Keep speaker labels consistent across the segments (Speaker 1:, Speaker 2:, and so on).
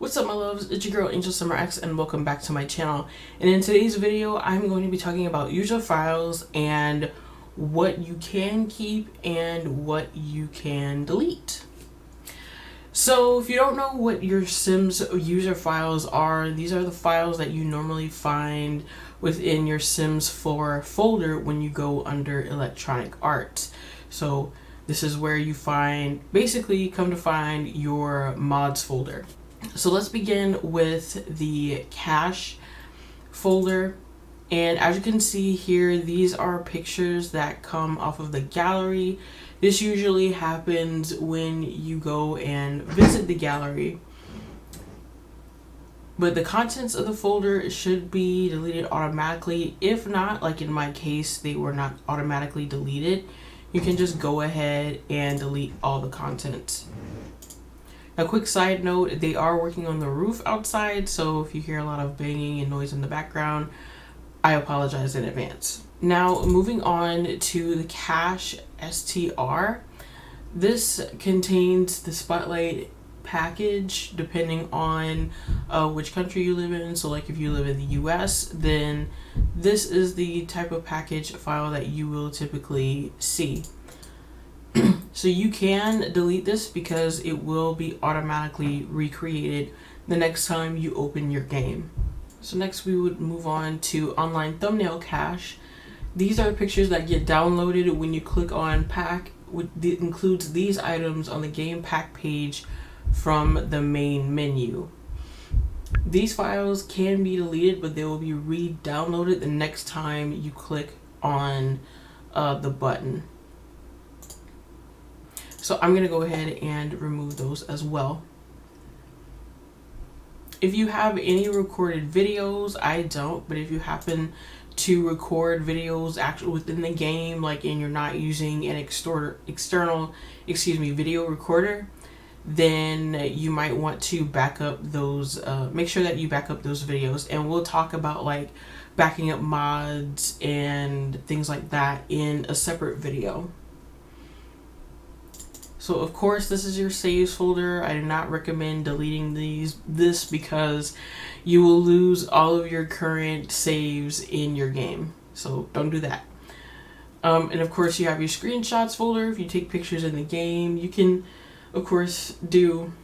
Speaker 1: What's up, my loves? It's your girl AngelSimmerX and welcome back to my channel. And in today's video I'm going to be talking about user files and what you can keep and what you can delete. So if you don't know what your Sims user files are, these are the files that you normally find within your Sims 4 folder when you go under electronic art. So this is where you basically come to find your mods folder. So let's begin with the cache folder, and as you can see here, these are pictures that come off of the gallery. This usually happens when you go and visit the gallery, but the contents of the folder should be deleted automatically. If not, like in my case, they were not automatically deleted, you can just go ahead and delete all the contents. A quick side note, they are working on the roof outside, so if you hear a lot of banging and noise in the background, I apologize in advance. Now, moving on to the cache STR. This contains the Spotlight package depending on which country you live in. So like if you live in the US, then this is the type of package file that you will typically see. So you can delete this because it will be automatically recreated the next time you open your game. So next we would move on to online thumbnail cache. These are pictures that get downloaded when you click on pack, which includes these items on the game pack page from the main menu. These files can be deleted, but they will be re-downloaded the next time you click on the button. So I'm gonna go ahead and remove those as well. If you have any recorded videos, I don't, but if you happen to record videos actually within the game, like and you're not using an external video recorder, then you might want to back up those, make sure that you back up those videos, and we'll talk about like backing up mods and things like that in a separate video. So of course this is your saves folder. I do not recommend deleting this because you will lose all of your current saves in your game. So don't do that. And of course you have your screenshots folder. If you take pictures in the game, you can of course do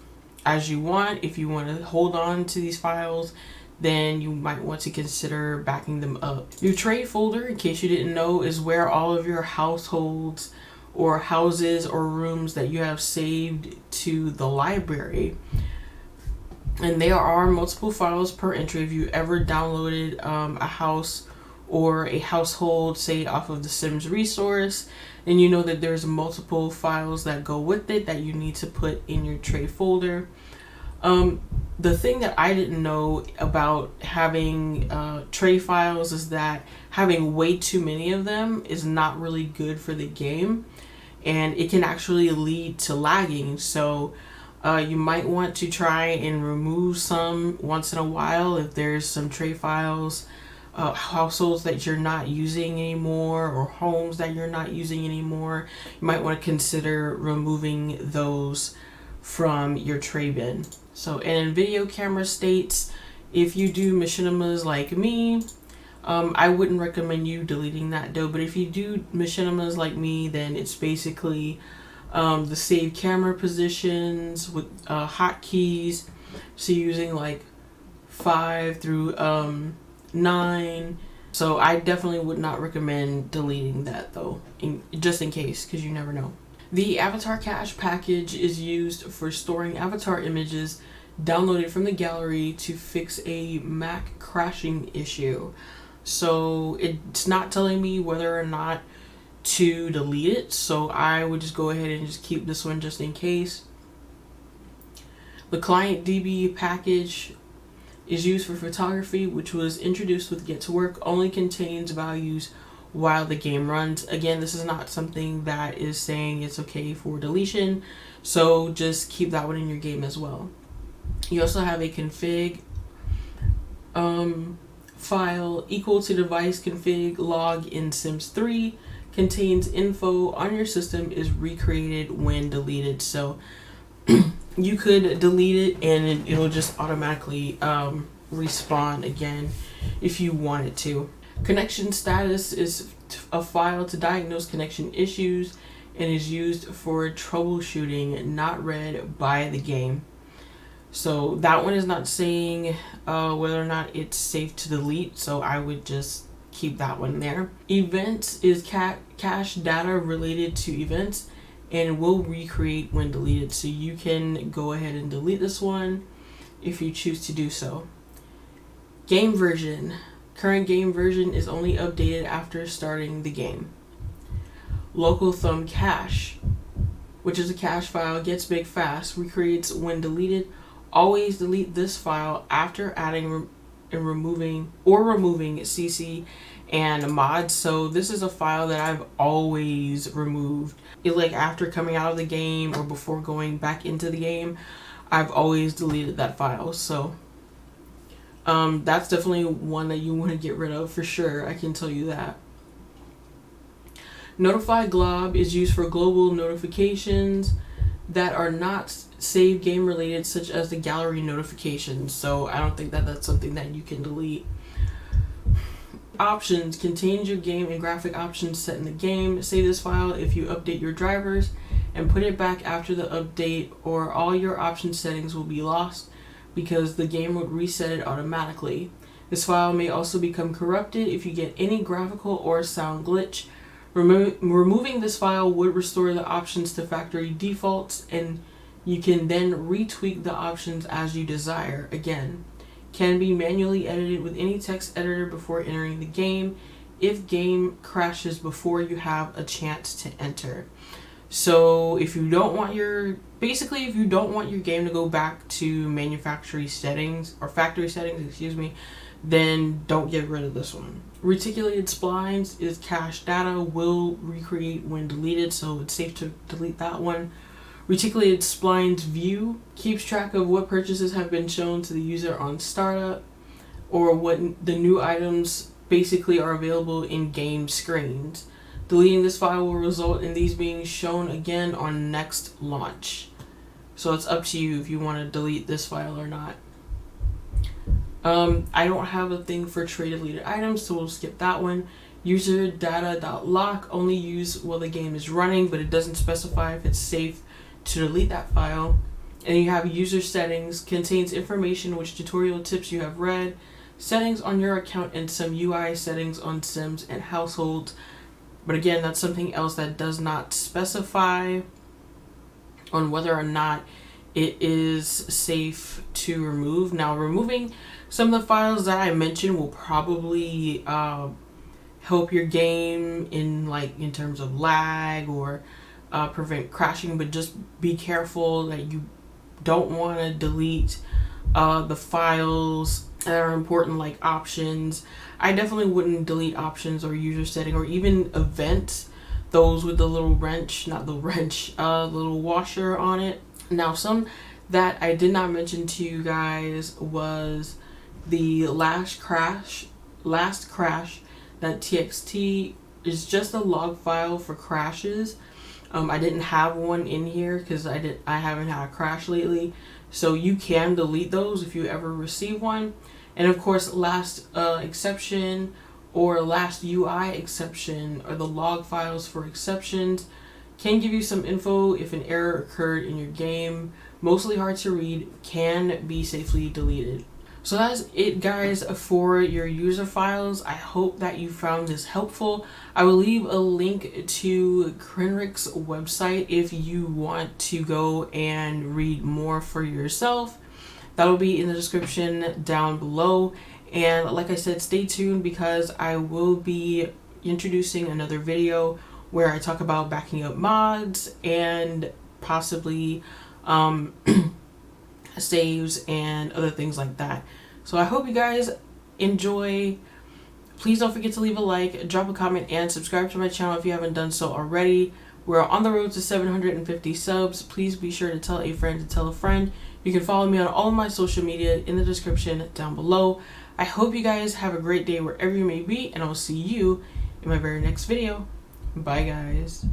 Speaker 1: as you want. If you want to hold on to these files, then you might want to consider backing them up. Your tray folder, in case you didn't know, is where all of your households or houses or rooms that you have saved to the library. And there are multiple files per entry. If you ever downloaded a house or a household, say off of the Sims resource, and you know that there's multiple files that go with it that you need to put in your tray folder. The thing that I didn't know about having tray files is that having way too many of them is not really good for the game, and it can actually lead to lagging. So you might want to try and remove some once in a while if there's some tray files, households that you're not using anymore or homes that you're not using anymore. You might want to consider removing those from your tray bin. So, and in video camera states, if you do machinimas like me, I wouldn't recommend you deleting that though, but if you do machinimas like me, then it's basically the save camera positions with hotkeys. So using like 5 through 9. So I definitely would not recommend deleting that though, just in case, because you never know. The avatar cache package is used for storing avatar images downloaded from the gallery to fix a Mac crashing issue. So it's not telling me whether or not to delete it, so I would just go ahead and just keep this one just in case. The client DB package is used for photography, which was introduced with Get to Work, only contains values while the game runs. Again, this is not something that is saying it's okay for deletion, so just keep that one in your game as well. You also have a config file equal to device config log in Sims 3, contains info on your system, is recreated when deleted. So you could delete it and it'll just automatically respawn again if you want it to. Connection status is a file to diagnose connection issues and is used for troubleshooting, not read by the game. So that one is not saying whether or not it's safe to delete, so I would just keep that one there. Events is cache data related to events and will recreate when deleted, so you can go ahead and delete this one if you choose to do so. Game version. Current game version is only updated after starting the game. Local thumb cache, which is a cache file, gets big fast, recreates when deleted. Always delete this file after adding and removing CC and mods. So this is a file that I've always removed. Like after coming out of the game or before going back into the game, I've always deleted that file. So that's definitely one that you want to get rid of for sure. I can tell you that. Notify glob is used for global notifications that are not save game related, such as the gallery notifications. So I don't think that that's something that you can delete. Options contains your game and graphic options set in the game. Save this file if you update your drivers and put it back after the update, or all your option settings will be lost because the game would reset it automatically. This file may also become corrupted if you get any graphical or sound glitch. Removing this file would restore the options to factory defaults, and you can then retweak the options as you desire. Again, can be manually edited with any text editor before entering the game if game crashes before you have a chance to enter. So if you don't want your game to go back to manufacturing settings or factory settings, then don't get rid of this one. Reticulated splines is cache data, will recreate when deleted, so it's safe to delete that one. Reticulated splines view keeps track of what purchases have been shown to the user on startup, or what the new items basically are available in game screens. Deleting this file will result in these being shown again on next launch. So it's up to you if you want to delete this file or not. I don't have a thing for trade deleted items, so we'll skip that one. User data.lock only use while the game is running, but it doesn't specify if it's safe to delete that file. And you have user settings, contains information which tutorial tips you have read, settings on your account, and some UI settings on Sims and households. But again, that's something else that does not specify on whether or not it is safe to remove. Now, removing some of the files that I mentioned will probably help your game in terms of lag or prevent crashing, but just be careful that you don't want to delete the files that are important, like options. I definitely wouldn't delete options or user setting or even events, those with the little wrench, not the wrench, little washer on it. Now, some that I did not mention to you guys was the last crash that txt is just a log file for crashes. I didn't have one in here because I haven't had a crash lately, so you can delete those if you ever receive one. And of course, last exception or last UI exception are the log files for exceptions. Can give you some info if an error occurred in your game. Mostly hard to read, can be safely deleted. So that's it, guys, for your user files. I hope that you found this helpful. I will leave a link to Crinrict's website if you want to go and read more for yourself. That'll be in the description down below. And like I said, stay tuned because I will be introducing another video where I talk about backing up mods and possibly saves and other things like that. So I hope you guys enjoy. Please don't forget to leave a like, drop a comment, and subscribe to my channel if you haven't done so already. We're on the road to 750 subs. Please be sure to tell a friend to tell a friend. You can follow me on all of my social media in the description down below. I hope you guys have a great day wherever you may be, and I will see you in my very next video. Bye, guys.